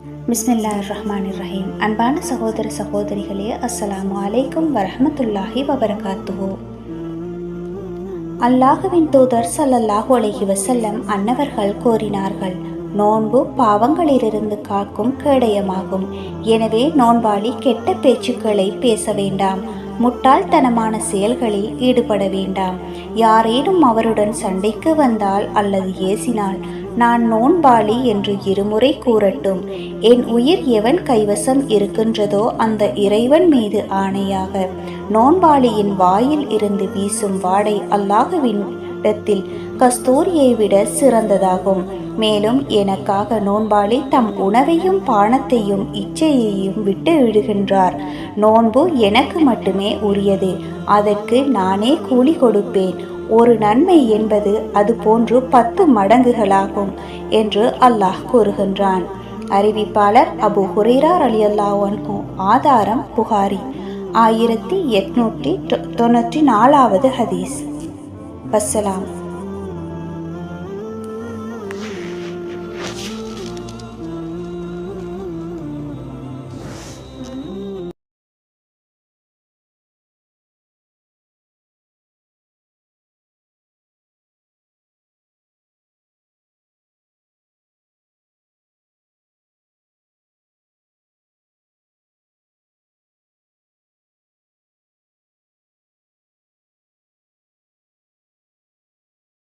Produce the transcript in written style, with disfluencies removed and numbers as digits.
பிஸ்மில்லாஹிர்ரஹ்மானிர்ரஹீம். அன்பான சகோதர சகோதரிகளே, அஸ்ஸலாமு அலைக்கும் வரஹ்மத்துல்லாஹி வபரகாத்துஹு. அல்லாஹுவின் தூதர் ஸல்லல்லாஹு அலைஹி வஸல்லம் அன்னவர்கள் கூறினார்கள், நோன்பு பாவங்களிலிருந்து காக்கும் கேடயமாகும். எனவே நோன்பாளி கெட்ட பேச்சுக்களை பேச வேண்டாம், முட்டாள்தனமான செயல்களில் ஈடுபட வேண்டாம். யாரேனும் அவருடன் சண்டைக்கு வந்தால் அல்லது ஏசினால், நான் நோன்பாளி என்று இருமுறை கூறட்டும். என் உயிர் எவன் கைவசம் இருக்கின்றதோ அந்த இறைவன் மீது ஆணையாக, நோன்பாளியின் வாயில் இருந்து வீசும் வாடை அல்லாஹுவின் இடத்தில் கஸ்தூரியை விட சிறந்ததாகும். மேலும் எனக்காக நோன்பாளி தம் உணவையும் பானத்தையும் இச்சையையும் விட்டு விடுகின்றார். நோன்பு எனக்கு மட்டுமே உரியது, அதற்கு நானே கூலி கொடுப்பேன். ஒரு நன்மை என்பது அது போன்று 10 மடங்குகளாகும் என்று அல்லாஹ் கூறுகின்றான். அறிவிப்பாளர் அபு ஹுரைரா ரலியல்லாஹு அன்ஹு. ஆதாரம் புகாரி. 1894வது ஹதீஸ். வஸ்ஸலாம்.